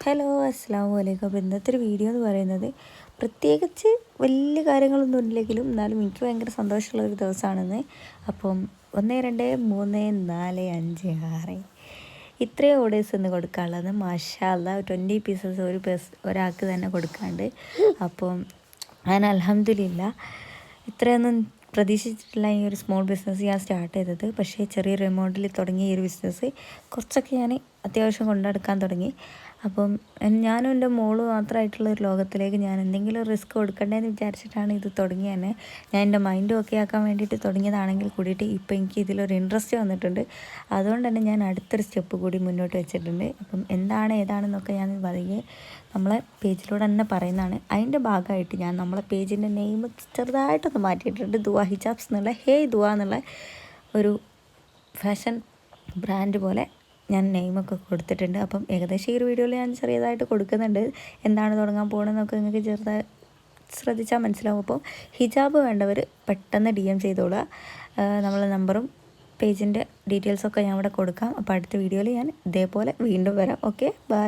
Hello അസ്സാം വലൈക്കും. അപ്പോൾ ഇന്നത്തെ ഒരു വീഡിയോ എന്ന് പറയുന്നത് പ്രത്യേകിച്ച് വലിയ കാര്യങ്ങളൊന്നും ഇല്ലെങ്കിലും എന്നാലും എനിക്ക് ഭയങ്കര സന്തോഷമുള്ളൊരു ദിവസമാണെന്ന്. അപ്പം 1 2 3 4 5 6 ഇത്രയും ഓർഡേഴ്സ് ഇന്ന് കൊടുക്കാനുള്ളത്. മാഷാ അല്ലാഹ് 20 പീസസ് ഒരാൾക്ക് തന്നെ കൊടുക്കാണ്ട്. അപ്പം ഞാൻ അൽഹംദുലില്ലാ ഇത്രയൊന്നും പ്രതീക്ഷിച്ചിട്ടില്ല ഈ ഒരു സ്മോൾ ബിസിനസ് ഞാൻ സ്റ്റാർട്ട് ചെയ്തത്. പക്ഷേ ചെറിയൊരു എമൗണ്ടിൽ തുടങ്ങിയ ഈ ഒരു ബിസിനസ് കുറച്ചൊക്കെ ഞാൻ അത്യാവശ്യം കൊണ്ടെടുക്കാൻ തുടങ്ങി. അപ്പം ഞാനും എൻ്റെ മോള് മാത്രമായിട്ടുള്ള ഒരു ലോകത്തിലേക്ക് ഞാൻ എന്തെങ്കിലും റിസ്ക് കൊടുക്കണ്ടേന്ന് വിചാരിച്ചിട്ടാണ് ഇത് തുടങ്ങിയത് തന്നെ. ഞാൻ എൻ്റെ മൈൻഡ് ഓക്കെ ആക്കാൻ വേണ്ടിയിട്ട് തുടങ്ങിയതാണെങ്കിൽ കൂടിയിട്ട് ഇപ്പോൾ എനിക്ക് ഇതിലൊരു ഇൻട്രസ്റ്റ് വന്നിട്ടുണ്ട്. അതുകൊണ്ട് തന്നെ ഞാൻ അടുത്തൊരു സ്റ്റെപ്പ് കൂടി മുന്നോട്ട് വെച്ചിട്ടുണ്ട്. അപ്പം ഏതാണെന്നൊക്കെ ഞാൻ വഴിയെ നമ്മളെ പേജിലൂടെ തന്നെ പറയുന്നതാണ്. അതിൻ്റെ ഭാഗമായിട്ട് ഞാൻ നമ്മളെ പേജിൻ്റെ നെയിം ചെറുതായിട്ടൊന്ന് മാറ്റിയിട്ടുണ്ട്. ദുആ ഹിജാബ്സ് എന്നുള്ള ദുആ എന്നുള്ള ഒരു ഫാഷൻ ബ്രാൻഡ് പോലെ ഞാൻ നെയിമൊക്കെ കൊടുത്തിട്ടുണ്ട്. അപ്പം ഏകദേശം ഈ ഒരു വീഡിയോയിൽ ഞാൻ ചെറിയതായിട്ട് കൊടുക്കുന്നുണ്ട്. എന്താണ് തുടങ്ങാൻ പോകണമെന്നൊക്കെ നിങ്ങൾക്ക് ചെറുതായി ശ്രദ്ധിച്ചാൽ മനസ്സിലാവും. അപ്പോൾ ഹിജാബ് വേണ്ടവർ പെട്ടെന്ന് DM ചെയ്തോളുക. നമ്മളെ നമ്പറും പേജിൻ്റെ ഡീറ്റെയിൽസൊക്കെ ഞാൻ ഇവിടെ കൊടുക്കാം. അപ്പോൾ അടുത്ത വീഡിയോയിൽ ഞാൻ ഇതേപോലെ വീണ്ടും വരാം. Okay, by.